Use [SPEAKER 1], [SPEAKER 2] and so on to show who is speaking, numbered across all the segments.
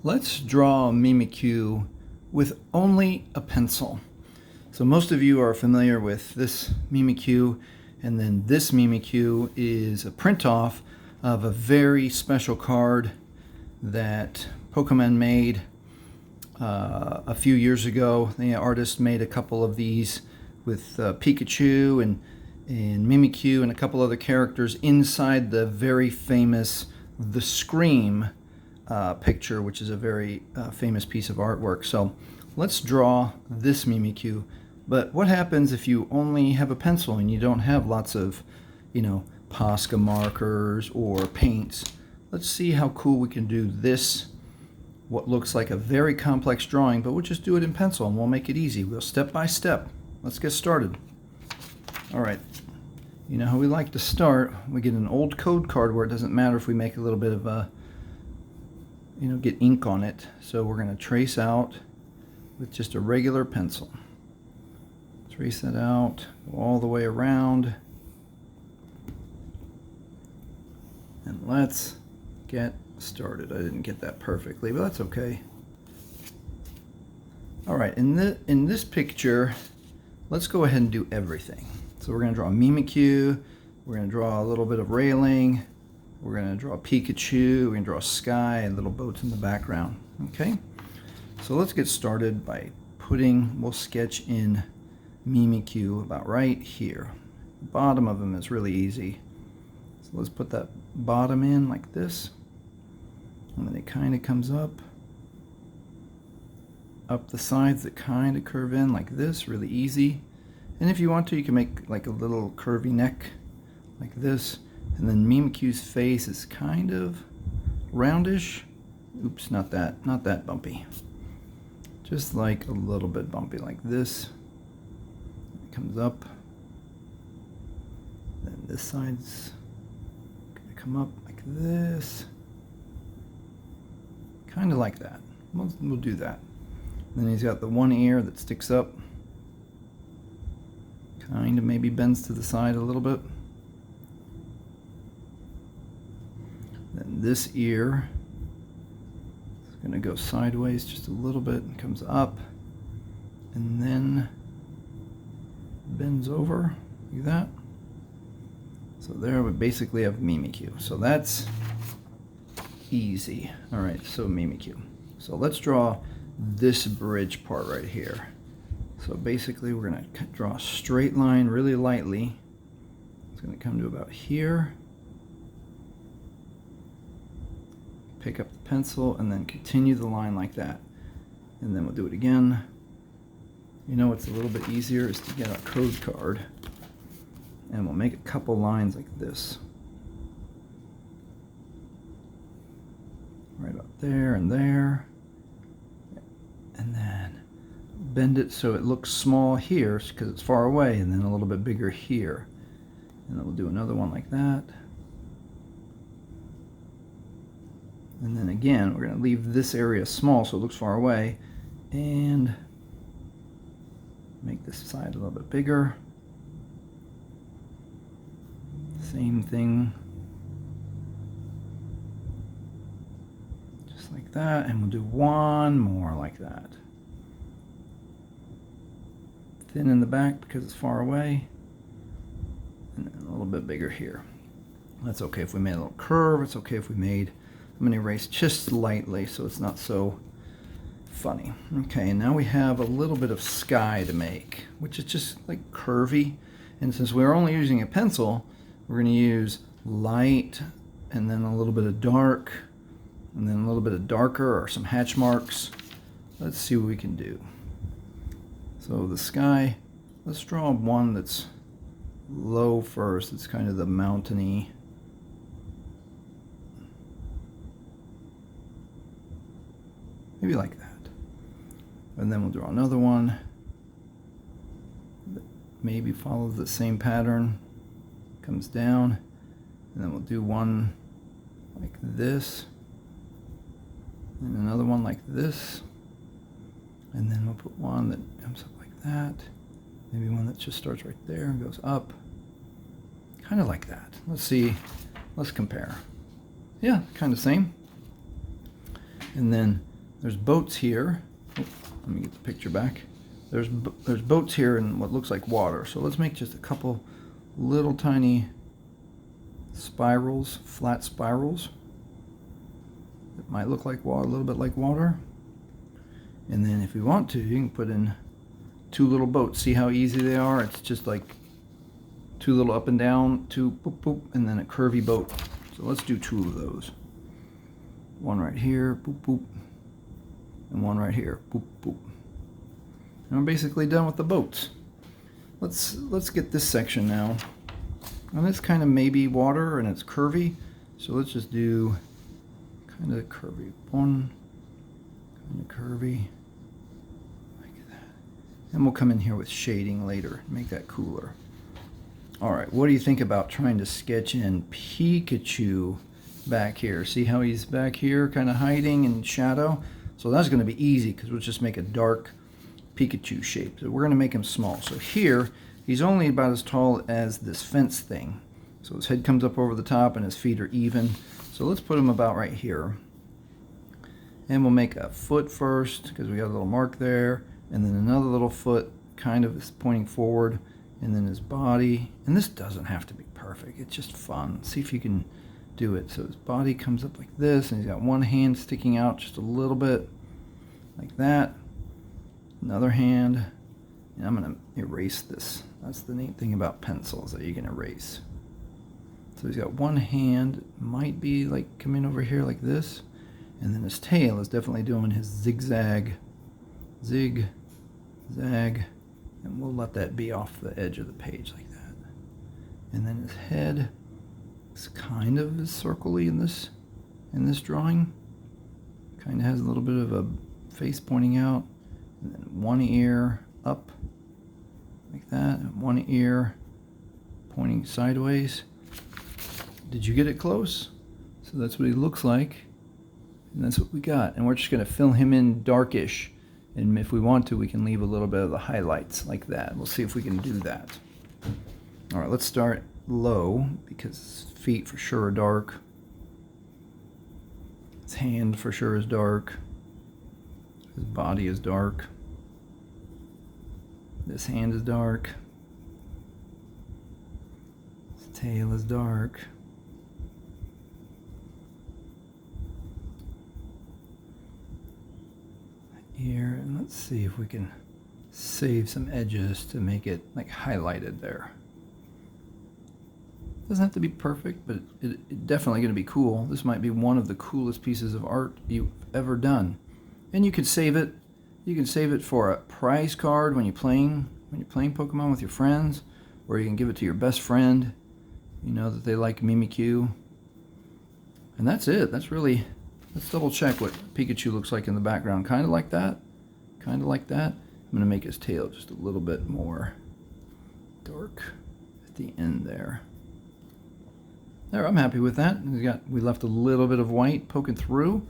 [SPEAKER 1] Let's draw Mimikyu with only a pencil. So most of you are familiar with this Mimikyu, and then this Mimikyu is a print off of a very special card that Pokemon made a few years ago. The artist made a couple of these with Pikachu and Mimikyu and a couple other characters inside the very famous The Scream picture, which is a very famous piece of artwork. So let's draw this Mimikyu. But what happens if you only have a pencil and you don't have lots of, Posca markers or paints? Let's see how cool we can do this, what looks like a very complex drawing, but we'll just do it in pencil and we'll make it easy. We'll step by step. Let's get started. All right. You know how we like to start. We get an old code card where it doesn't matter if we make a little bit of a, get ink on it. So we're going to trace out with just a regular pencil. Trace that out, go all the way around. And let's get started. I didn't get that perfectly, but that's okay. All right, in this picture, let's go ahead and do everything. So we're going to draw Mimikyu, we're going to draw a little bit of railing, we're going to draw Pikachu, we're going to draw sky and little boats in the background. Okay, so let's get started by we'll sketch in Mimikyu about right here. The bottom of him is really easy. So let's put that bottom in like this, and then it kind of comes up the sides that kind of curve in like this, really easy. And if you want to, you can make like a little curvy neck like this. And then Mimikyu's face is kind of roundish. Oops, not that bumpy. Just like a little bit bumpy like this. It comes up. Then this side's gonna come up like this. Kind of like that. We'll do that. And then he's got the one ear that sticks up. Kind of maybe bends to the side a little bit. Then this ear is going to go sideways just a little bit and comes up and then bends over like that. So there we basically have Mimikyu. So that's easy. All right, so Mimikyu. So let's draw this bridge part right here. So basically we're going to draw a straight line really lightly. It's going to come to about here. Pick up the pencil and then continue the line like that. And then we'll do it again. What's a little bit easier is to get our code card and we'll make a couple lines like this. Right about there and there. And then bend it so it looks small here because it's far away, and then a little bit bigger here. And then we'll do another one like that. And then again, we're going to leave this area small so it looks far away, and make this side a little bit bigger. Same thing. Just like that, and we'll do one more like that. Thin in the back because it's far away, and then a little bit bigger here. That's okay if we made a little curve. It's okay if we made, I'm going to erase just lightly so it's not so funny. Okay, and now we have a little bit of sky to make, which is just like curvy. And since we're only using a pencil, we're going to use light and then a little bit of dark and then a little bit of darker or some hatch marks. Let's see what we can do. So the sky, let's draw one that's low first. It's kind of the mountainy. Maybe like that. And then we'll draw another one that maybe follows the same pattern. Comes down. And then we'll do one like this. And another one like this. And then we'll put one that comes up like that. Maybe one that just starts right there and goes up. Kind of like that. Let's see. Let's compare. Yeah, kind of same. And then there's boats here. Oh, let me get the picture back. There's boats here in what looks like water. So let's make just a couple little tiny spirals, flat spirals. It might look like water, a little bit like water. And then if we want to, you can put in 2 little boats. See how easy they are? It's just like 2 little up and down, 2 boop boop, and then a curvy boat. So let's do 2 of those. One right here, boop boop, and one right here, boop boop. And we're basically done with the boats. Let's get this section now. And it's kind of maybe water and it's curvy. So let's just do kind of curvy. One kind of curvy. Like that. And we'll come in here with shading later, make that cooler. Alright, what do you think about trying to sketch in Pikachu back here? See how he's back here kind of hiding in shadow? So that's going to be easy because we'll just make a dark Pikachu shape. So we're going to make him small. So here, he's only about as tall as this fence thing. So his head comes up over the top and his feet are even. So let's put him about right here. And we'll make a foot first because we got a little mark there. And then another little foot kind of is pointing forward. And then his body. And this doesn't have to be perfect. It's just fun. See if you can do it. So his body comes up like this. And he's got one hand sticking out just a little bit. Like that. Another hand, and I'm going to erase this. That's the neat thing about pencils, that you can erase. So he's got one hand, might be like coming over here like this, and then his tail is definitely doing his zigzag, zig, zag, and we'll let that be off the edge of the page like that. And then his head is kind of circly in this drawing. Kind of has a little bit of a face pointing out. And then one ear up like that, and one ear pointing sideways. Did you get it close? So that's what he looks like, and that's what we got. And we're just going to fill him in darkish, and if we want to, we can leave a little bit of the highlights like that. We'll see if we can do that. All right, let's start low because his feet for sure are dark. His hand for sure is dark. His body is dark. This hand is dark. His tail is dark. Here, and let's see if we can save some edges to make it like highlighted there. Doesn't have to be perfect, but it's definitely going to be cool. This might be one of the coolest pieces of art you've ever done. And you can save it. You can save it for a prize card when you're playing Pokemon with your friends, or you can give it to your best friend. You know that they like Mimikyu. And that's it. Let's double check what Pikachu looks like in the background. Kind of like that. Kind of like that. I'm going to make his tail just a little bit more dark at the end there. There, I'm happy with that. We left a little bit of white poking through,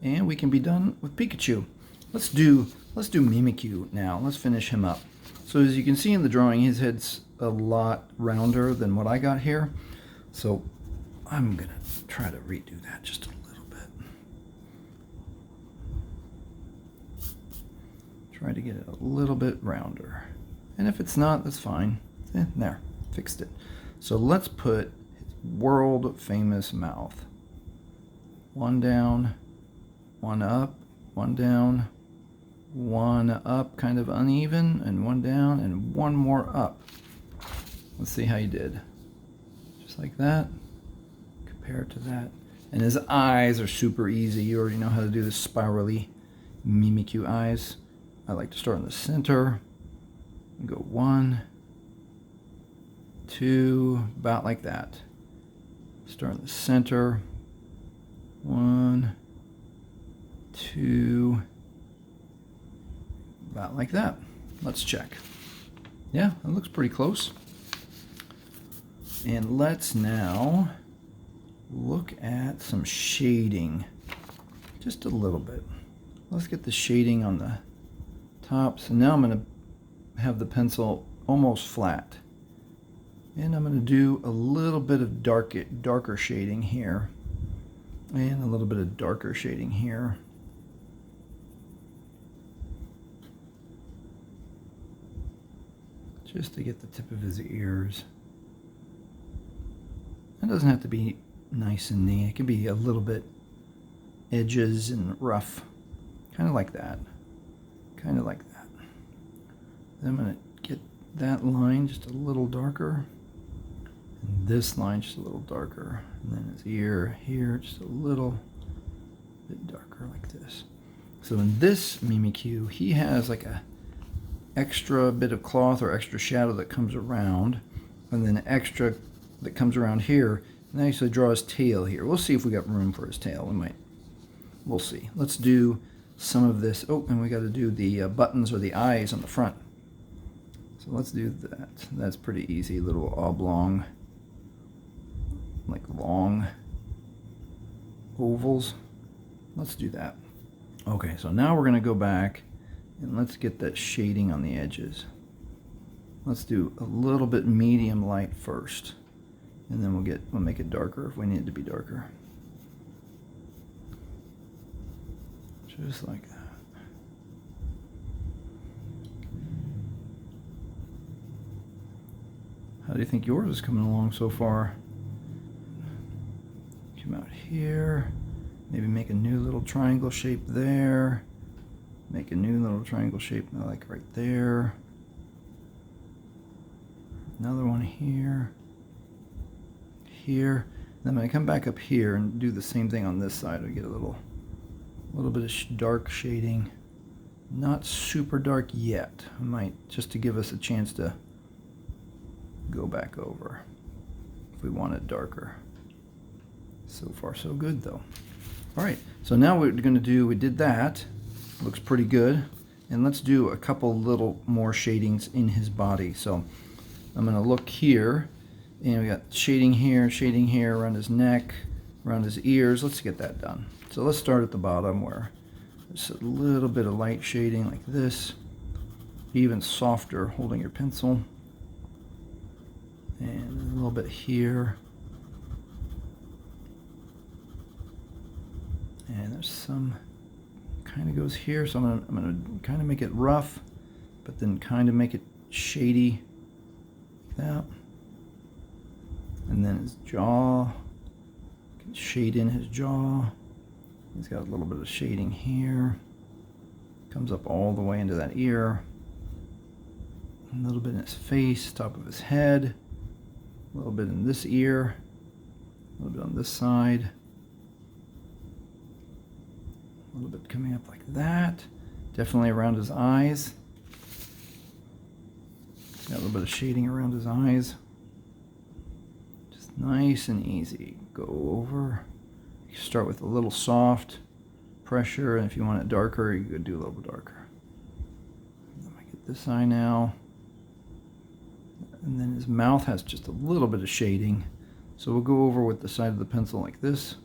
[SPEAKER 1] and we can be done with Pikachu. Let's do Mimikyu now. Let's finish him up. So as you can see in the drawing, his head's a lot rounder than what I got here. So I'm gonna try to redo that just a little bit. Try to get it a little bit rounder. And if it's not, that's fine. There, fixed it. So let's put his world famous mouth. One down, one up, one down, one up, kind of uneven, and one down, and one more up. Let's see how you did. Just like that. Compare it to that. And his eyes are super easy. You already know how to do the spirally Mimikyu eyes. I like to start in the center. And go 1, 2, about like that. Start in the center. 1, 2, about like that. Let's check. Yeah, that looks pretty close. And let's now look at some shading. Just a little bit. Let's get the shading on the top. So now I'm going to have the pencil almost flat. And I'm going to do a little bit of darker shading here. And a little bit of darker shading here. just to get the tip of his ears. It doesn't have to be nice and neat. It can be a little bit edges and rough, kind of like that, kind of like that. Then I'm going to get that line just a little darker, and this line just a little darker, and then his ear here just a little bit darker like this. So in this Mimikyu, he has like a extra bit of cloth or extra shadow that comes around, and then extra that comes around here, and I actually draw his tail here. We'll see if we got room for his tail. We'll see. Let's do some of this. Oh, and we got to do the buttons or the eyes on the front. So let's do that. That's pretty easy. Little oblong, like long ovals. Let's do that. Okay, so now we're going to go back and let's get that shading on the edges. Let's do a little bit medium light first, and then we'll make it darker if we need it to be darker. Just like that. How do you think yours is coming along so far? Come out here, maybe make a new little triangle shape there. Make a new little triangle shape like right there. Another one here. Here. Then I'm going to come back up here and do the same thing on this side. We get a little bit of dark shading. Not super dark yet. I might, just to give us a chance to go back over if we want it darker. So far so good though. Alright, so now what we're going to do, we did that. Looks pretty good. And let's do a couple little more shadings in his body. So I'm going to look here, and we got shading here around his neck, around his ears. Let's get that done. So let's start at the bottom where there's a little bit of light shading like this, even softer holding your pencil, and a little bit here, and there's some kind of goes here. So I'm gonna kind of make it rough, but then kind of make it shady like that. And then his jaw, can shade in his jaw. He's got a little bit of shading here. Comes up all the way into that ear. A little bit in his face, top of his head. A little bit in this ear. A little bit on this side. A little bit coming up like that. Definitely around his eyes. Got a little bit of shading around his eyes. Just nice and easy. Go over. You start with a little soft pressure, and if you want it darker, you could do a little bit darker. Let me get this eye now. And then his mouth has just a little bit of shading. So we'll go over with the side of the pencil like this.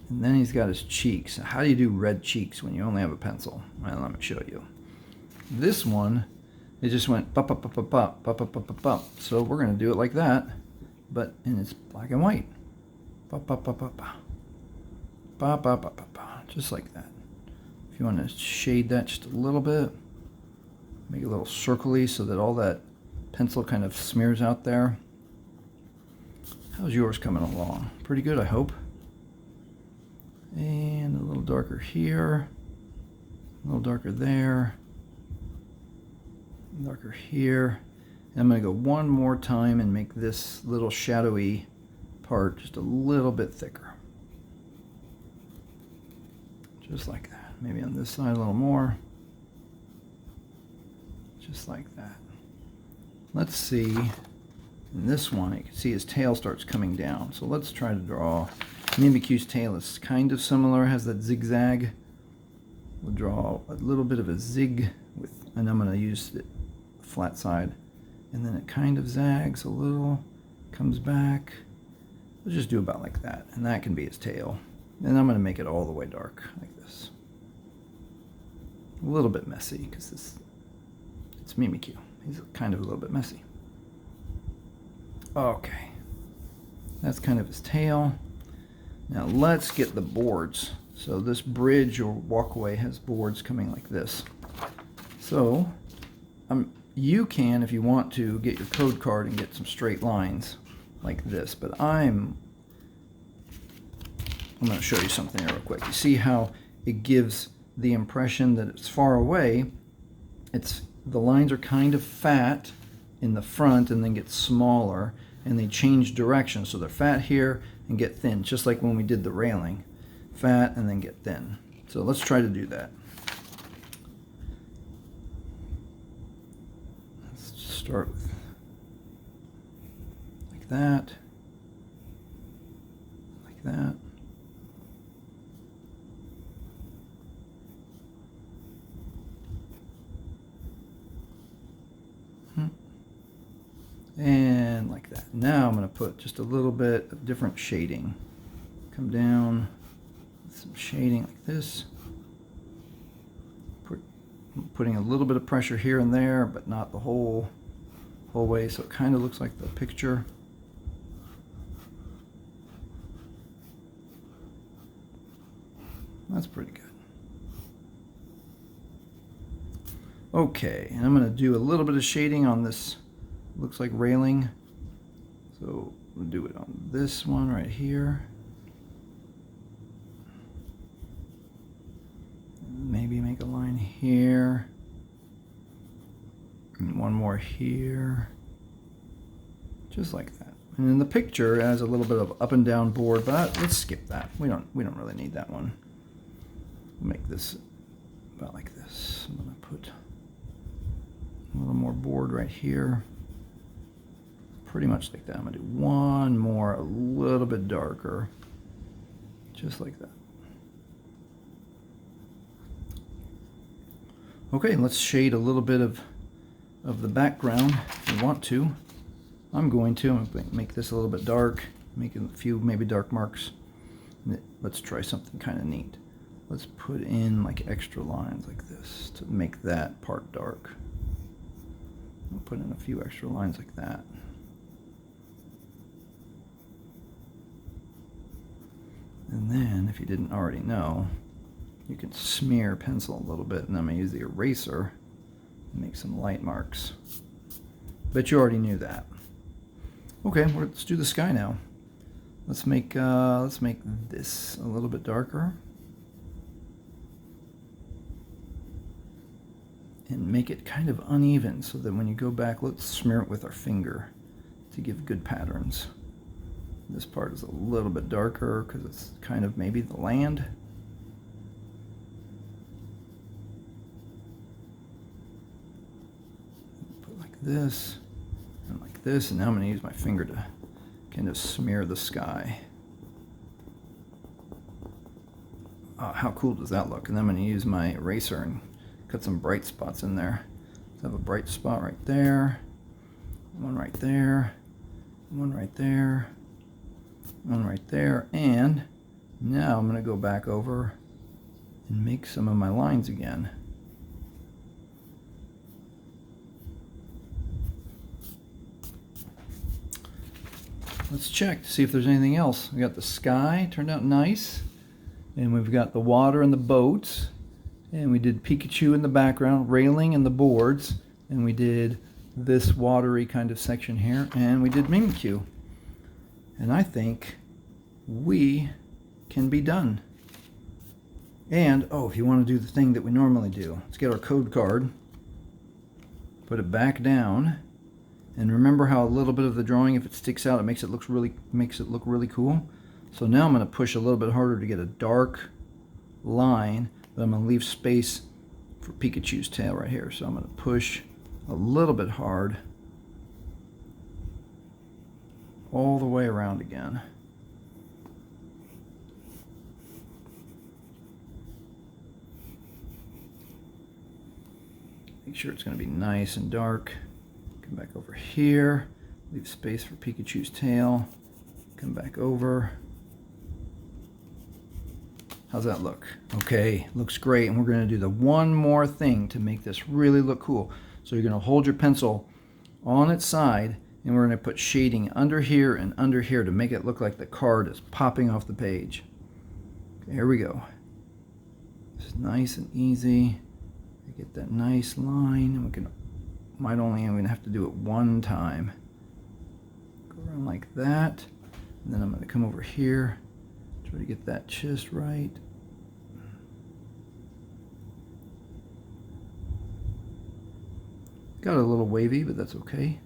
[SPEAKER 1] And then he's got his cheeks. How do you do red cheeks when you only have a pencil? Well, let me show you. This one, it just went pop, pop, pop, pop, pop, pop, pop, pop, pop, pop. So we're going to do it like that, but in it's black and white. Pop, pop, pop, pop, pop. Pop, pop, pop, pop, pop. Just like that. If you want to shade that just a little bit, make it a little circly so that all that pencil kind of smears out there. How's yours coming along? Pretty good, I hope. And a little darker here, a little darker there, darker here. And I'm going to go one more time and make this little shadowy part just a little bit thicker. Just like that. Maybe on this side a little more. Just like that. Let's see. In this one, you can see his tail starts coming down. So let's try to draw. Mimikyu's tail is kind of similar, has that zigzag. We'll draw a little bit of a zig with, and I'm going to use the flat side. And then it kind of zags a little, comes back. We'll just do about like that, and that can be his tail. And I'm going to make it all the way dark, like this. A little bit messy, because it's Mimikyu. He's kind of a little bit messy. Okay. That's kind of his tail. Now let's get the boards. So this bridge or walkway has boards coming like this. So You can, if you want to, get your code card and get some straight lines like this, but I'm going to show you something here real quick. You see how it gives the impression that it's far away. The lines are kind of fat in the front and then get smaller, and they change direction. So they're fat here and get thin, just like when we did the railing. Fat and then get thin. So let's try to do that. Let's start with like that, like that. And like that. Now I'm going to put just a little bit of different shading. Come down with some shading like this. Putting a little bit of pressure here and there, but not the whole way, so it kind of looks like the picture. That's pretty good. Okay, and I'm going to do a little bit of shading on this. Looks like railing, so we'll do it on this one right here. Maybe make a line here, and one more here, just like that. And in the picture, it has a little bit of up and down board, but let's skip that. We don't really need that one. We'll make this about like this. I'm gonna put a little more board right here. Pretty much like that. I'm going to do one more, a little bit darker, just like that. Okay, let's shade a little bit of the background if you want to. I'm going to make this a little bit dark, making a few maybe dark marks. Let's try something kind of neat. Let's put in like extra lines like this to make that part dark. I'll put in a few extra lines like that. And then, if you didn't already know, you can smear pencil a little bit, and I'm going to use the eraser and make some light marks. Bet you already knew that. Okay, let's do the sky now. Let's make this a little bit darker, and make it kind of uneven, so that when you go back, let's smear it with our finger to give good patterns. This part is a little bit darker because it's kind of maybe the land. Put like this and like this, and now I'm going to use my finger to kind of smear the sky. How cool does that look? And then I'm going to use my eraser and cut some bright spots in there. So I have a bright spot right there, one right there, one right there, one right there, and now I'm going to go back over and make some of my lines again. Let's check to see if there's anything else. We got the sky, turned out nice, and we've got the water and the boats, and we did Pikachu in the background, railing and the boards, and we did this watery kind of section here, and we did Mimikyu. And I think we can be done. And, if you want to do the thing that we normally do, let's get our code card, put it back down, and remember how a little bit of the drawing, if it sticks out, it makes it look really cool. So now I'm going to push a little bit harder to get a dark line, but I'm going to leave space for Pikachu's tail right here. So I'm going to push a little bit hard all the way around again. Make sure it's going to be nice and dark. Come back over here, leave space for Pikachu's tail, come back over. How's that look? Okay, looks great, and we're going to do the one more thing to make this really look cool. So you're going to hold your pencil on its side, and we're going to put shading under here and under here to make it look like the card is popping off the page. Okay, here we go. It's nice and easy. Get that nice line, and we can might only even have to do it one time. Go around like that. And then I'm going to come over here, try to get that just right. Got a little wavy, but that's okay.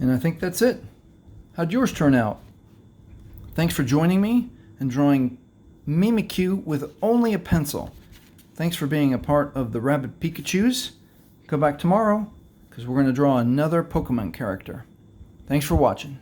[SPEAKER 1] And I think that's it. How'd yours turn out? Thanks for joining me and drawing Mimikyu with only a pencil. Thanks for being a part of the Rabid Pikachus. Come back tomorrow because we're going to draw another Pokemon character. Thanks for watching.